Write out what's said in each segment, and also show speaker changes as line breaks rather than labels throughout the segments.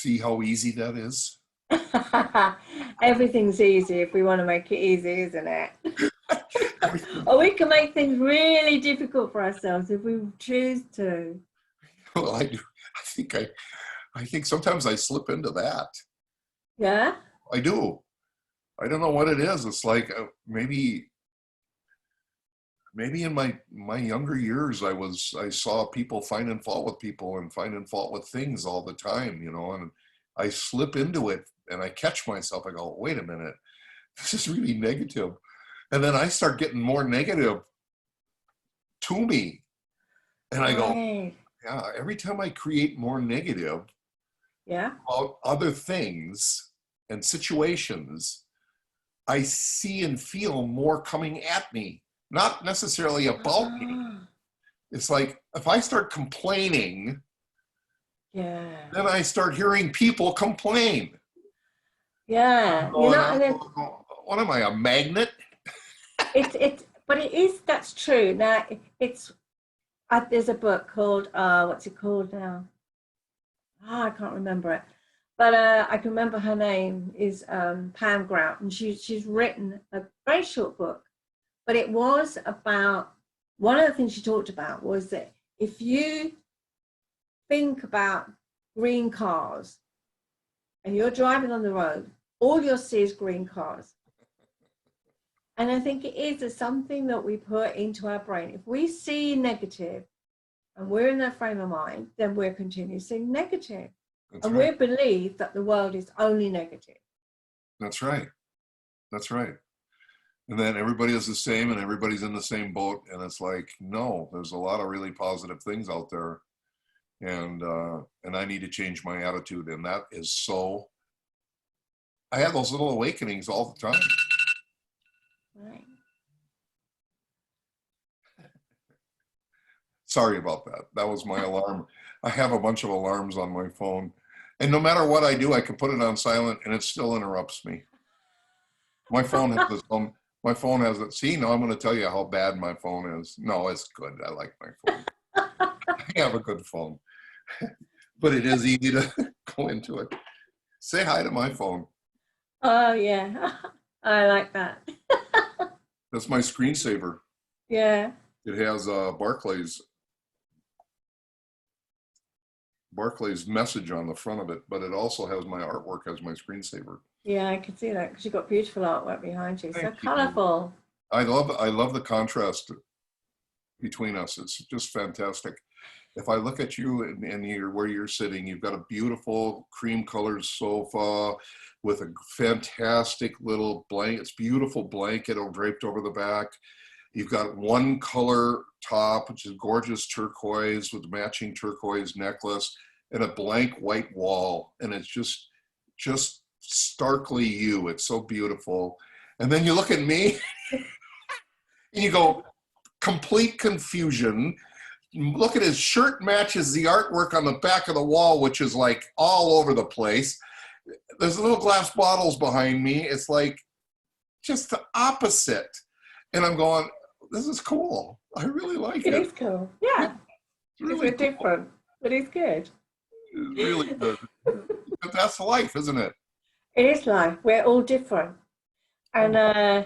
See how easy that is?
Everything's easy if we want to make it easy, isn't it?
Everything.
Or we can make things really difficult for ourselves if we choose to.
Well, I do. I think sometimes I slip into that.
Yeah?
I do. I don't know what it is. It's like maybe in my younger years I saw people finding fault with people and finding fault with things all the time, and I slip into it and I catch myself. I go, wait a minute, this is really negative. And then I start getting more negative to me. And I go,
Right.
yeah, every time I create more negative
Yeah.
about other things and situations, I see and feel more coming at me, not necessarily about me.
Ah,
It's like if I start complaining,
yeah.
then I start hearing people complain. I'm
Yeah.
going,
And then
what am I, a magnet?
but that's true. Now, there's a book called, what's it called now? I can't remember it. But I can remember her name is Pam Grout, and she's written a very short book. But it was about, one of the things she talked about was that if you think about green cars and you're driving on the road, all you'll see is green cars. And I think it is something that we put into our brain. If we see negative and we're in that frame of mind, then we're continuing seeing negative.
That's
And
right.
we believe that the world is only negative.
That's right. That's right. And then everybody is the same and everybody's in the same boat. And it's like, no, there's a lot of really positive things out there. And I need to change my attitude. And that is so, I have those little awakenings all the time.
Right.
Sorry about that. That was my alarm. I have a bunch of alarms on my phone. And no matter what I do, I can put it on silent and it still interrupts me. My phone has its own, my phone has it. See, now I'm going to tell you how bad my phone is. No, it's good. I like my phone. I have a good phone. But it is easy to go into it. Say hi to my phone.
Oh, yeah. I like that.
That's my screensaver.
Yeah.
It has Barclays message on the front of it, but it also has my artwork as my screensaver.
Yeah, I can see that because you've got beautiful artwork behind you. So
Thank you.
colorful.
I love the contrast between us. It's just fantastic. If I look at you and where you're sitting, you've got a beautiful cream colored sofa with a fantastic little blanket. It's beautiful blanket draped over the back. You've got one color top, which is gorgeous turquoise with matching turquoise necklace, and a blank white wall. And it's just starkly you. It's so beautiful. And then you look at me and you go, complete confusion. Look at his shirt matches the artwork on the back of the wall, which is like all over the place. There's little glass bottles behind me. It's like just the opposite. And I'm going, this is cool. I really like
It
it.
is cool. Yeah.
It's
It's
really
a
cool.
different, but it's good.
It's really good. But that's life, isn't it?
It is life. We're all different. And
Oh,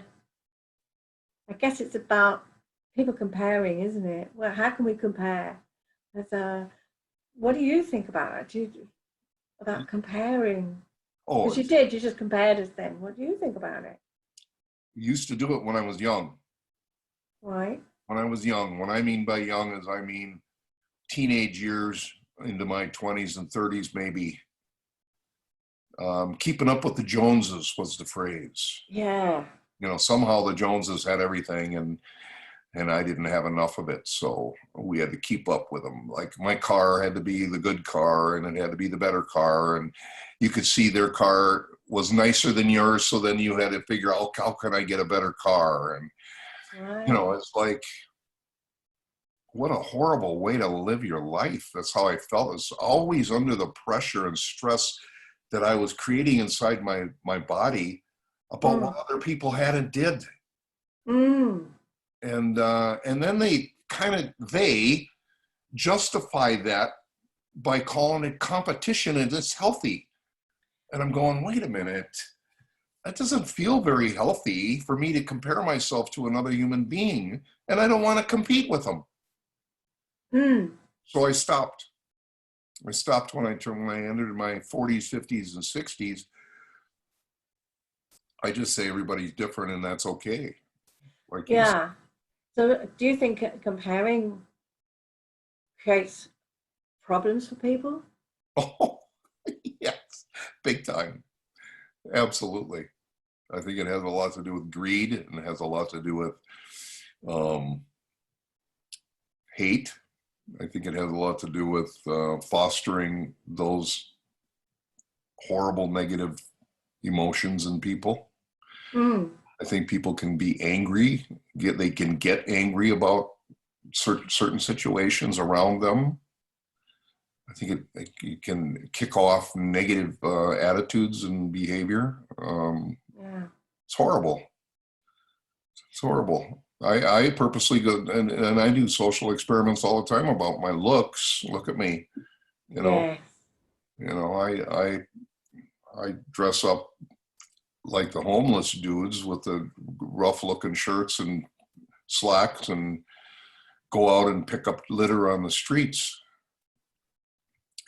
I guess it's about people comparing, isn't it? Well, how can we compare? As what do you think about it? About comparing?
oh,
Because you just compared us then. What do you think about it?
used to do it when I was young.
Right?
When I was young. What I mean by young is I mean teenage years into my 20s and 30s, maybe. Keeping up with the Joneses was the phrase.
Yeah.
Somehow the Joneses had everything and I didn't have enough of it. So we had to keep up with them. Like my car had to be the good car and it had to be the better car. And you could see their car was nicer than yours. So then you had to figure out, how can I get a better car? And,
Right.
it's like, what a horrible way to live your life. That's how I felt. I was always under the pressure and stress that I was creating inside my body about what
Mm.
other people had and did.
Mm.
And then they justify that by calling it competition and it's healthy. And I'm going, wait a minute, that doesn't feel very healthy for me to compare myself to another human being, and I don't want to compete with them. So I stopped. I stopped when I entered my 40s, 50s, and 60s. I just say everybody's different, and that's okay. Like
Yeah. So do you think comparing creates problems for people?
oh, yes, big time. Absolutely. I think it has a lot to do with greed, and it has a lot to do with hate. I think it has a lot to do with fostering those horrible negative emotions in people. I think people can be angry. They can get angry about certain situations around them. I think it can kick off negative attitudes and behavior.
Yeah.
It's horrible. It's horrible. I purposely go and I do social experiments all the time about my looks. Look at me, you know.
Yes.
You know, I dress up like the homeless dudes with the rough looking shirts and slacks and go out and pick up litter on the streets.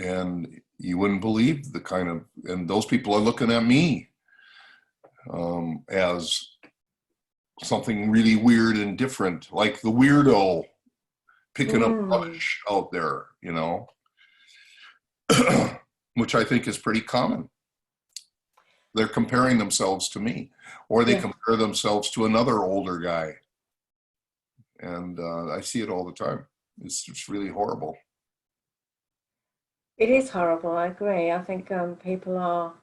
And you wouldn't believe the kind of, and those people are looking at me as something really weird and different, like the weirdo picking up rubbish out there, you know, which I think is pretty common. They're comparing themselves to me, or they compare themselves to another older guy. And I see it all the time. It's just really horrible.
It is horrible. I agree. I think people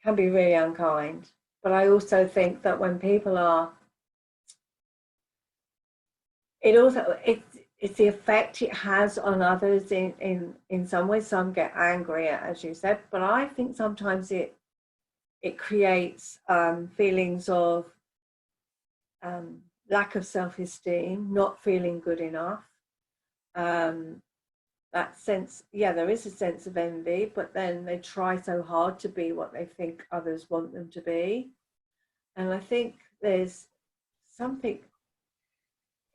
can be really unkind, but I also think that when people are, it's the effect it has on others in some ways. Some get angry, as you said, but I think sometimes it creates feelings of lack of self-esteem, not feeling good enough. That sense, there is a sense of envy, but then they try so hard to be what they think others want them to be. And I think there's something,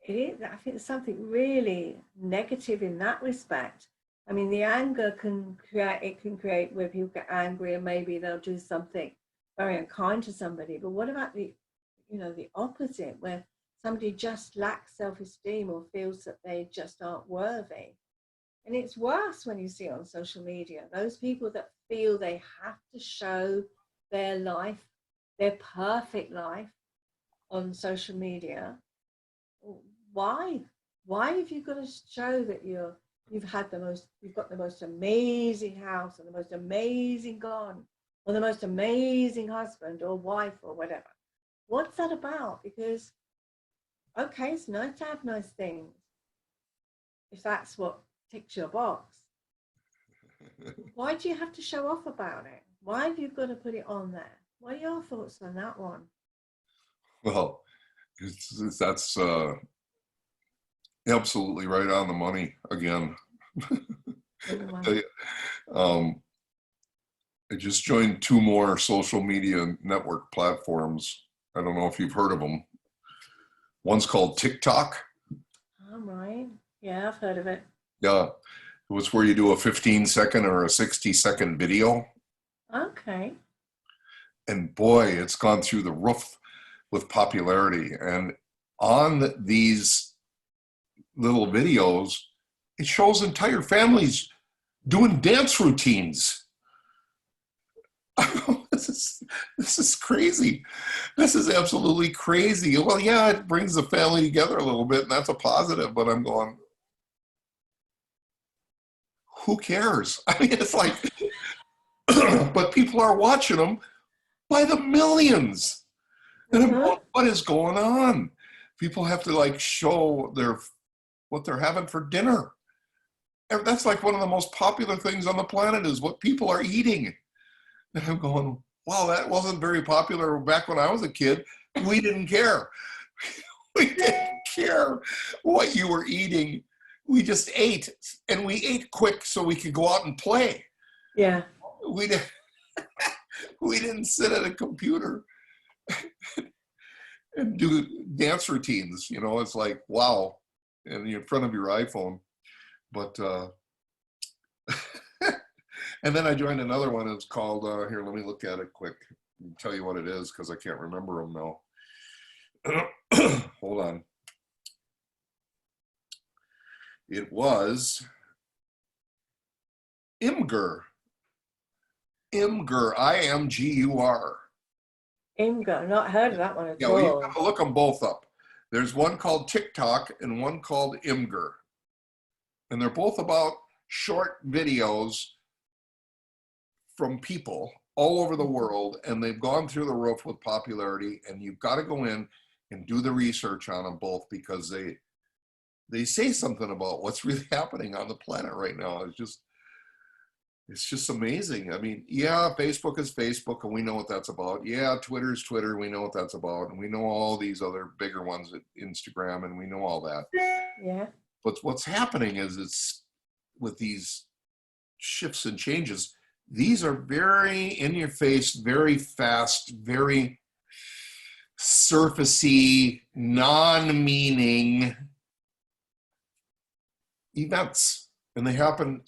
I think there's something really negative in that respect. I mean, the anger can create where people get angry and maybe they'll do something very unkind to somebody. But what about the opposite, where somebody just lacks self-esteem or feels that they just aren't worthy? And it's worse when you see on social media, those people that feel they have to show their life, their perfect life on social media. Why? Why have you got to show that you've got the most amazing house and the most amazing garden or the most amazing husband or wife or whatever? What's that about? Because, okay, it's nice to have nice things if that's what ticks your box. Why do you have to show off about it? Why have you got to put it on there? What are your thoughts on that one?
Well, that's absolutely right on the money again. I just joined 2 more social media network platforms. I don't know if you've heard of them. One's called TikTok.
All right. Yeah, I've heard of it.
Yeah. It was where you do a 15-second or a 60-second video.
Okay.
And boy, it's gone through the roof with popularity. And on these little videos, it shows entire families doing dance routines. This is crazy. This is absolutely crazy. Well, yeah, it brings the family together a little bit, and that's a positive, but I'm going, who cares? I mean, it's like, but people are watching them by the millions. And I'm going, what is going on? People have to like show what they're having for dinner. And that's like one of the most popular things on the planet is what people are eating. And I'm going, wow, that wasn't very popular back when I was a kid. We didn't care. We didn't care what you were eating. we just ate, and we ate quick so we could go out and play.
Yeah.
We didn't, we didn't sit at a computer and do dance routines. You know, it's like, wow, and you're in front of your iPhone. But, and then I joined another one. It's called, here, let me look at it quick and tell you what it is, because I can't remember them now. Hold on. It was Imgur. Imgur, Imgur.
Imgur, not heard of that one at
Yeah, well, you
all.
gotta look them both up. There's one called TikTok and one called Imgur. And they're both about short videos from people all over the world, and they've gone through the roof with popularity, and you've got to go in and do the research on them both, because they say something about what's really happening on the planet right now. It's just amazing. I mean, yeah, Facebook is Facebook, and we know what that's about. Yeah, Twitter is Twitter, we know what that's about. And we know all these other bigger ones, at Instagram, and we know all that.
Yeah.
But what's happening is, it's with these shifts and changes, these are very in your face, very fast, very surfacey, non-meaning events. And they happen,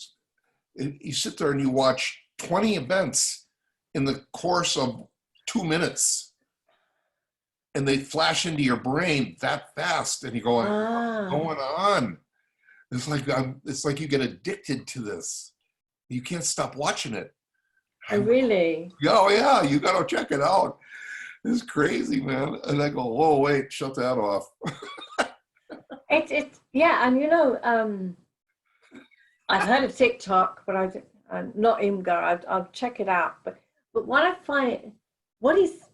you sit there and you watch 20 events in the course of 2 minutes, and they flash into your brain that fast, and you're going, what's going on? It's like you get addicted to this. You can't stop watching it.
Oh, really?
Oh yeah, you got to check it out. It's crazy, man. And I go, whoa, wait, shut that off.
Yeah, and you know, I've heard of TikTok, but I'm not Imgur. I'll check it out. But what I find, what is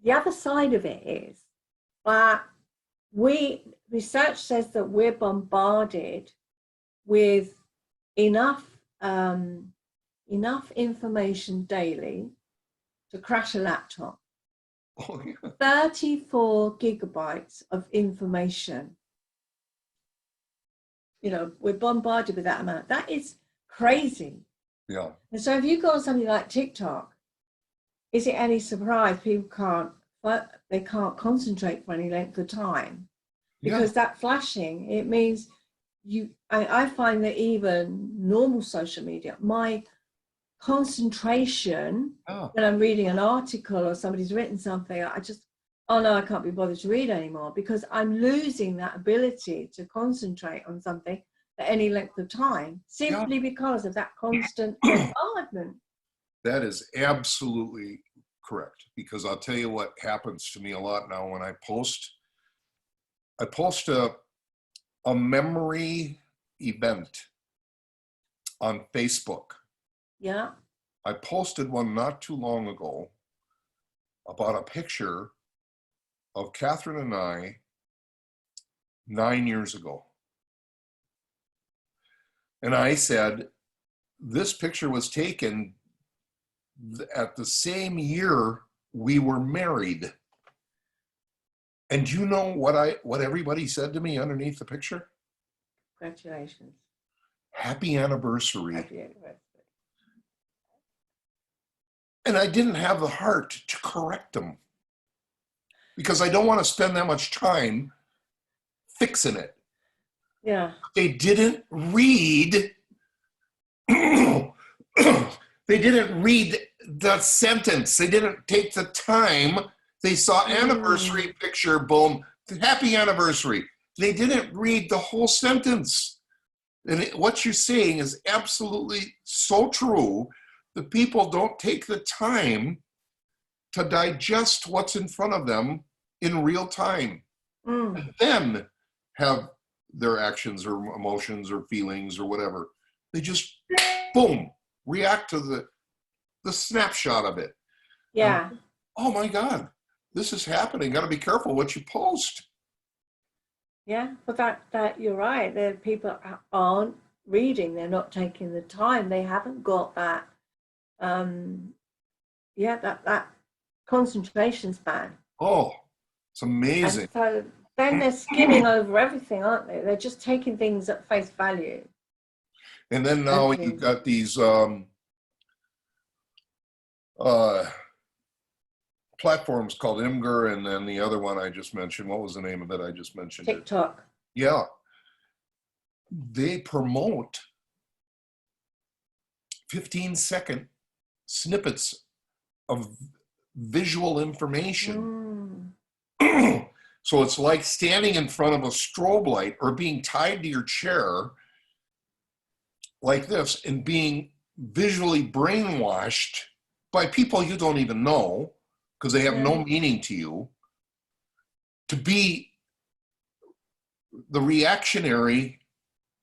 the other side of it is that research says that we're bombarded with enough information daily to crash a laptop.
Oh, yeah.
34 gigabytes of information. You know, we're bombarded with that amount. That is crazy.
Yeah.
And so if you go on something like TikTok, is it any surprise people can't concentrate for any length of time? Because that flashing, it means I find that even normal social media, my concentration when I'm reading an article or somebody's written something, oh no, I can't be bothered to read anymore, because I'm losing that ability to concentrate on something for any length of time, simply because of that constant bombardment. That
is absolutely correct, because I'll tell you what happens to me a lot now when I post a memory event on Facebook.
Yeah.
I posted one not too long ago about a picture of Catherine and I 9 years ago. And I said, this picture was taken at the same year we were married. And do you know what everybody said to me underneath the picture?
Congratulations.
Happy anniversary.
Happy anniversary.
And I didn't have the heart to correct them, because I don't want to spend that much time fixing it.
Yeah.
They didn't read. They didn't read the sentence. They didn't take the time. They saw anniversary picture, boom, happy anniversary. They didn't read the whole sentence. And what you're saying is absolutely so true. The people don't take the time to digest what's in front of them in real time, and then have their actions or emotions or feelings or whatever. They just, boom, react to the snapshot of it.
Yeah.
Oh my God, this is happening. Got to be careful what you post.
Yeah, but that you're right. The people aren't reading. They're not taking the time. They haven't got that. That concentration span.
Oh, it's amazing.
And so then they're skimming over everything, aren't they? They're just taking things at face value.
And then now you've got these platforms called Imgur, and then the other one I just mentioned. What was the name of it? I just mentioned it.
TikTok.
Yeah. They promote 15-second snippets of visual information. So it's like standing in front of a strobe light or being tied to your chair like this and being visually brainwashed by people you don't even know, because they have no meaning to you, to be the reactionary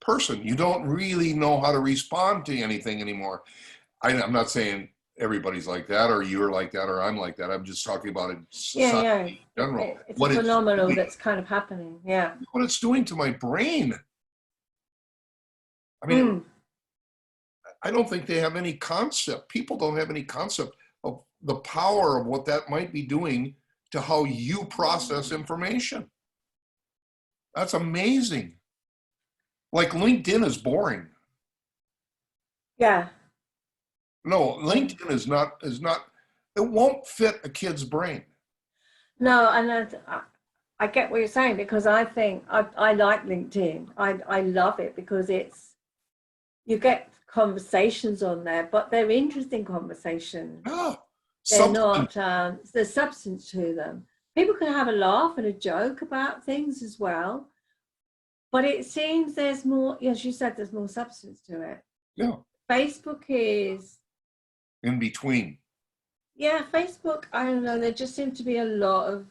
person. You don't really know how to respond to anything anymore. I'm not saying everybody's like that, or you're like that, or I'm like that. I'm just talking about it in general.
It's a phenomenon that's kind of happening. Yeah.
What it's doing to my brain. I mean, I don't think they have any concept. People don't have any concept of the power of what that might be doing to how you process information. That's amazing. Like LinkedIn is boring.
Yeah.
No, LinkedIn is not, it won't fit a kid's brain.
No, and I get what you're saying, because I think I like LinkedIn. I love it because you get conversations on there, but they're interesting conversations. They're not, there's substance to them. People can have a laugh and a joke about things as well, but it seems there's more, as you said, there's more substance to it.
Yeah.
Facebook is
in between.
Yeah, Facebook, I don't know, there just seems to be a lot of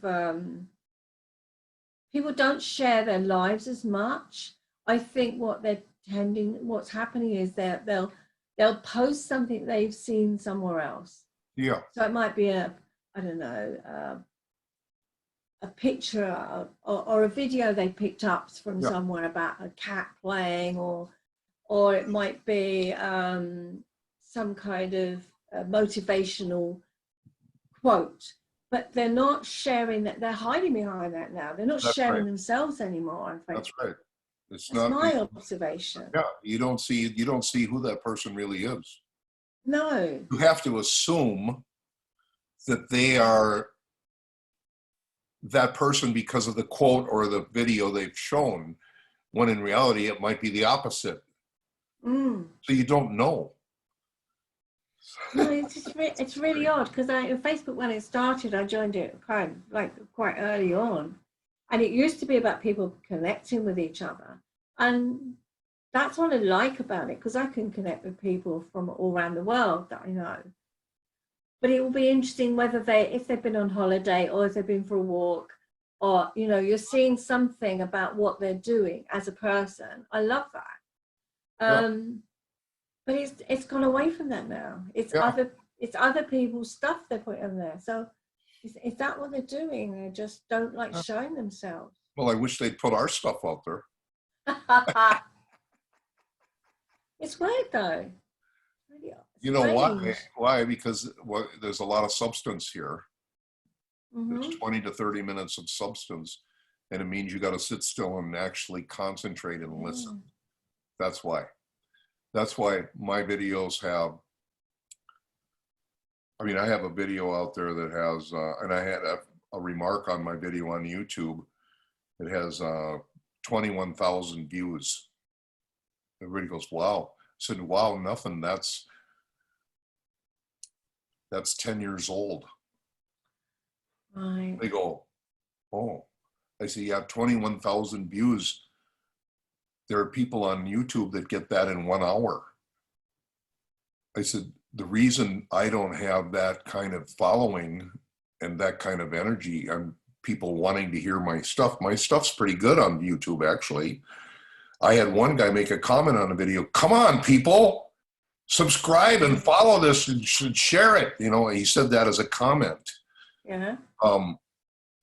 people don't share their lives as much. I think what's happening is that they'll post something they've seen somewhere else.
Yeah.
So it might be I don't know, a picture or a video they picked up from somewhere about a cat playing, or it might be some kind of motivational quote, but they're not sharing that. They're hiding behind that now. They're not sharing themselves anymore, I think.
That's right. That's
my observation.
Yeah, you don't see who that person really is.
No.
You have to assume that they are that person because of the quote or the video they've shown, when in reality it might be the opposite. So you don't know.
No, it's really odd, because Facebook, when it started, I joined it quite early on, and it used to be about people connecting with each other, and that's what I like about it, because I can connect with people from all around the world that I know. But it will be interesting whether if they've been on holiday or if they've been for a walk, or you're seeing something about what they're doing as a person. I love that. But it's gone away from that now. It's other people's stuff they're putting on there. So is that what they're doing? They just don't like showing themselves.
Well, I wish they'd put our stuff out there.
It's weird though. Really,
you know why? Why? Because there's a lot of substance here. There's 20 to 30 minutes of substance, and it means you got to sit still and actually concentrate and listen. That's why. That's why my videos have, I have a video out there that has, and I had a remark on my video on YouTube. It has 21,000 views. Everybody goes, wow. I said, wow, nothing. That's 10 years old.
Right.
They go, oh. I say, yeah, 21,000 views. There are people on YouTube that get that in 1 hour. I said, the reason I don't have that kind of following and that kind of energy, people wanting to hear my stuff's pretty good on YouTube, actually. I had one guy make a comment on the video, come on, people, subscribe and follow this and share it. He said that as a comment.
Yeah.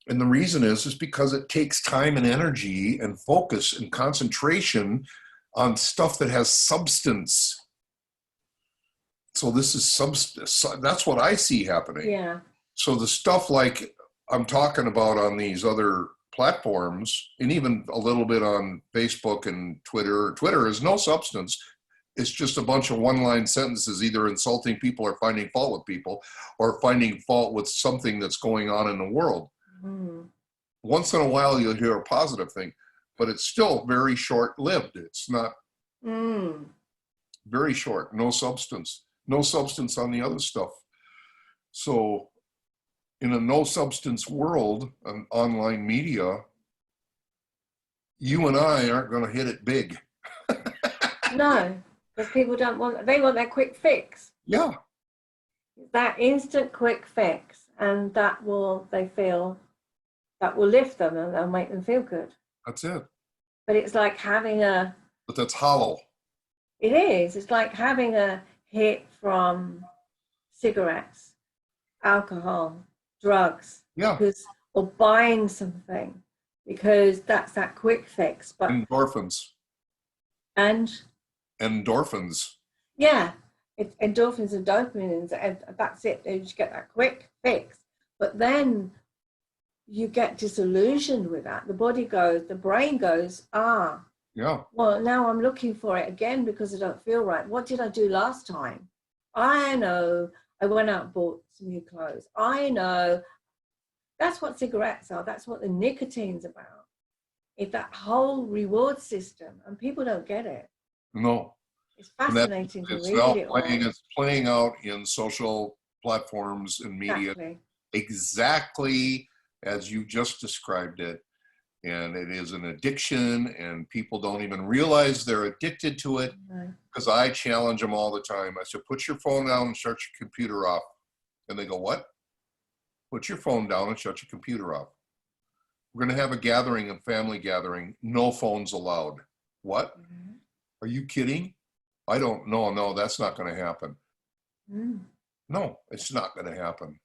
And the reason is because it takes time and energy and focus and concentration on stuff that has substance. So this is substance. That's what I see happening.
Yeah.
So the stuff like I'm talking about on these other platforms, and even a little bit on Facebook and Twitter. Twitter is no substance. It's just a bunch of one-line sentences, either insulting people or finding fault with people, or finding fault with something that's going on in the world.
Mm.
Once in a while, you'll hear a positive thing, but it's still very short-lived. It's not very short, no substance on the other stuff. So in a no substance world, an online media, you and I aren't going to hit it big.
No, because people they want that quick fix.
Yeah.
That instant quick fix, and that will lift them and they'll make them feel good.
That's it.
But it's like having
But that's hollow.
It is. It's like having a hit from cigarettes, alcohol, drugs,
Yeah.
or buying something, because that's that quick fix. But
Endorphins.
And
endorphins.
Yeah, it's endorphins and dopamines, and that's it. You just get that quick fix. But then you get disillusioned with that. The brain goes,
yeah,
well, now I'm looking for it again because I don't feel right. What did I do last time? I know I went out and bought some new clothes. I know that's what cigarettes are. That's what the nicotine's about. It's that whole reward system, and people don't get it.
No.
It's fascinating to
it's
read
now
it all.
It's playing out in social platforms and media exactly as you just described it. And it is an addiction, and people don't even realize they're addicted to it, because I challenge them all the time. I said, put your phone down and shut your computer off. And they go, what? Put your phone down and shut your computer off. We're going to have a gathering, a family gathering, no phones allowed. What? Are you kidding? I don't know. No, that's not going to happen. No, it's not going to happen.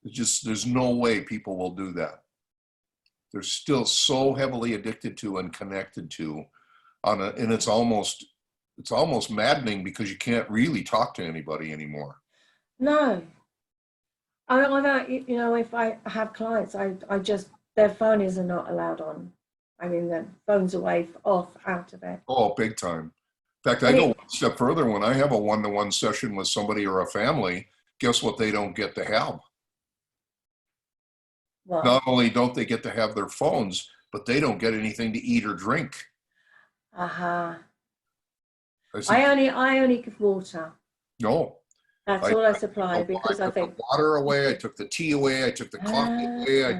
There's no way people will do that. They're still so heavily addicted to and connected to, and it's almost maddening, because you can't really talk to anybody anymore.
No. If I have clients, I just, their phone is not allowed on. I mean, the phone's away, off, out of it.
Oh, big time. In fact, I go one step further. When I have a one-to-one session with somebody or a family, guess what they don't get to have? What? Not only don't they get to have their phones, but they don't get anything to eat or drink.
I only give water.
No.
That's all I supply, because I think
the water away, I took the tea away, I took the coffee away, I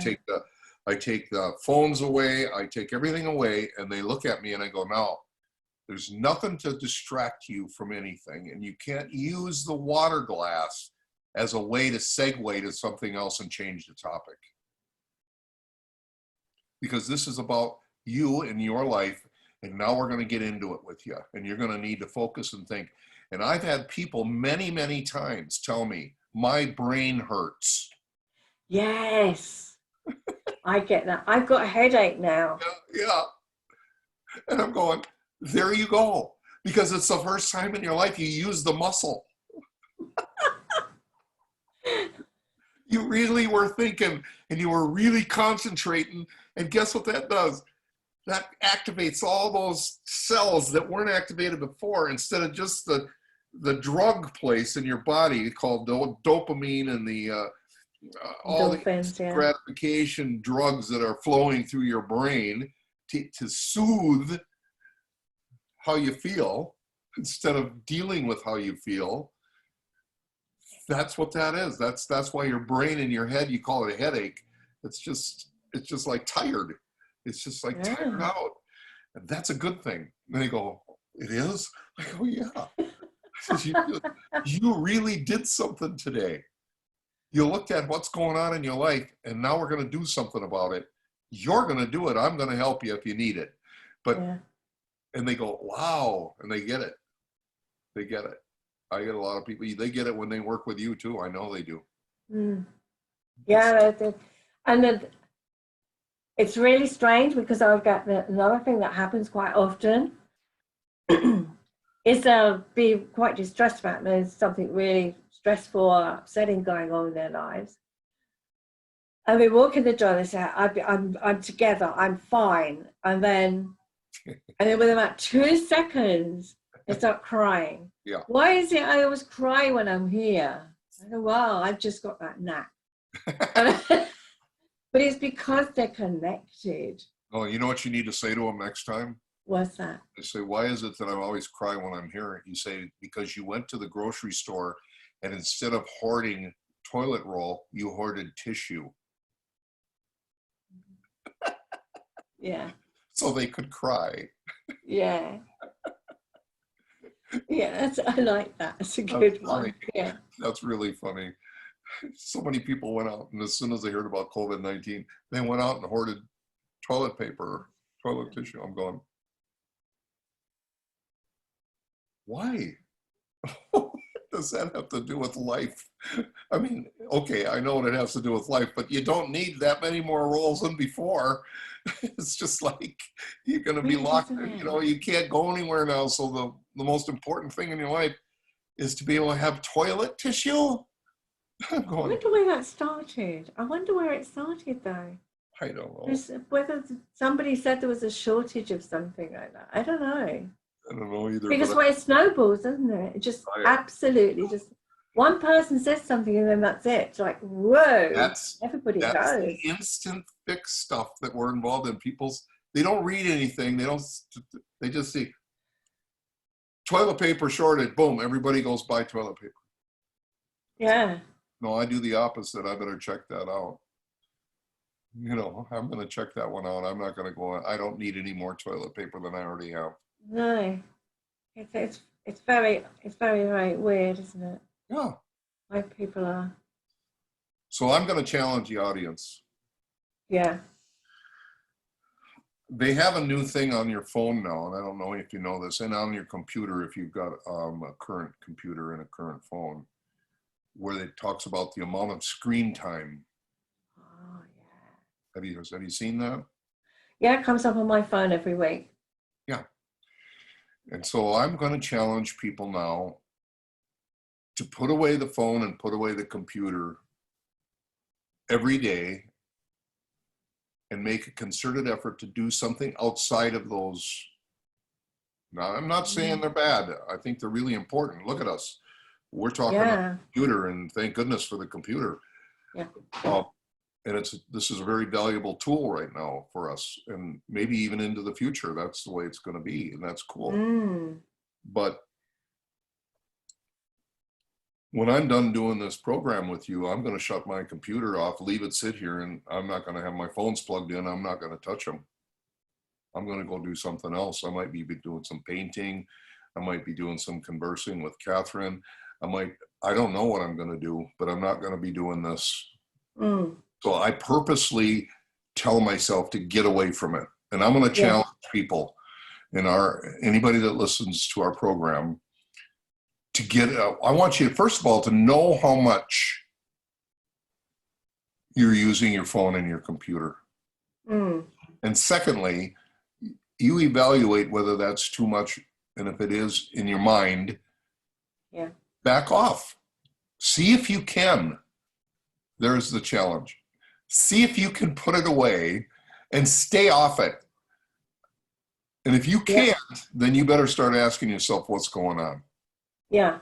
take the phones away, I take everything away, and they look at me and I go, no, there's nothing to distract you from anything, and you can't use the water glass as a way to segue to something else and change the topic. Because this is about you and your life, and now we're going to get into it with you, and you're going to need to focus and think. And I've had people many, many times tell me, my brain hurts.
Yes, I get that. I've got a headache now.
Yeah. And I'm going, there you go. Because it's the first time in your life you use the muscle. You really were thinking, and you were really concentrating. And guess what that does? That activates all those cells that weren't activated before, instead of just the drug place in your body called dopamine and the all the gratification drugs that are flowing through your brain to soothe how you feel, instead of dealing with how you feel. That's what that is. That's why your brain in your head, you call it a headache. It's just like tired. It's just like tired out. And that's a good thing. And they go, it is? I go, yeah. You really did something today. You looked at what's going on in your life, and now we're going to do something about it. You're going to do it. I'm going to help you if you need it. But, and they go, wow. And they get it. They get it. I get a lot of people, they get it when they work with you too. I know they do.
Yeah. And then it's really strange, because I've got another thing that happens quite often is they'll be quite distressed about there's something really stressful or upsetting going on in their lives. And we walk in the door, they say, I'm together, I'm fine. And then within about 2 seconds, they start crying.
Yeah.
Why is it I always cry when I'm here? I go, well, I've just got that knack. But it's because they're connected.
Oh, you know what you need to say to them next time?
What's that?
They say, why is it that I always cry when I'm here? You say, because you went to the grocery store and instead of hoarding toilet roll, you hoarded tissue.
Yeah.
So they could cry.
Yeah. Yeah, I like that. It's a good one. Yeah.
That's really funny. So many people went out, and as soon as they heard about COVID-19, they went out and hoarded toilet paper, toilet tissue. I'm going, why? What does that have to do with life? I mean, okay, I know what it has to do with life, but you don't need that many more rolls than before. It's just like you're going to be locked. You know, you can't go anywhere now. So the most important thing in your life is to be able to have toilet tissue. I'm
I
going,
wonder where that started. I wonder where it started, though.
I don't know.
Whether somebody said there was a shortage of something like that. I don't know.
I don't know either.
Because
but
it snowballs, doesn't it? It just
Oh, yeah.
absolutely just one person says something and then that's it. It's like, whoa, everybody
that's
goes.
the instant fix stuff that we're involved in. They don't read anything. They just see toilet paper shortage. Boom, everybody goes buy toilet paper.
Yeah.
No, I do the opposite. I better check that out. You know, I'm going to check that one out. I'm not going to go. I don't need any more toilet paper than I already have.
No. It's very very weird, isn't it?
Yeah.
Why people are.
So I'm going to challenge the audience.
Yeah.
They have a new thing on your phone now, and I don't know if you know this, and on your computer, if you've got a current computer and a current phone, where it talks about the amount of screen time.
Oh yeah.
Have you seen that?
Yeah, it comes up on my phone every week.
Yeah. And so I'm going to challenge people now to put away the phone and put away the computer every day and make a concerted effort to do something outside of those. Now, I'm not saying they're bad. I think they're really important. Look at us. We're talking about the computer, and thank goodness for the computer.
Yeah.
And this is a very valuable tool right now for us, and maybe even into the future. That's the way it's going to be, and that's cool. But when I'm done doing this program with you, I'm going to shut my computer off, leave it sit here, and I'm not going to have my phones plugged in. I'm not going to touch them. I'm going to go do something else. I might be doing some painting. I might be doing some conversing with Catherine. I don't know what I'm going to do, but I'm not going to be doing this. So I purposely tell myself to get away from it. And I'm going to challenge people and anybody that listens to our program to I want you, first of all, to know how much you're using your phone and your computer. And secondly, you evaluate whether that's too much. And if it is in your mind, back off. See if you can. There's the challenge. See if you can put it away and stay off it. And if you can't, then you better start asking yourself what's going on.
Yeah.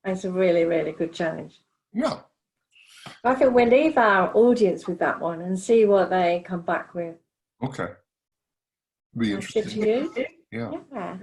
That's a really, really good challenge.
Yeah.
I think we'll leave our audience with that one and see what they come back with.
Okay. Be interesting.
Good to you?
Yeah.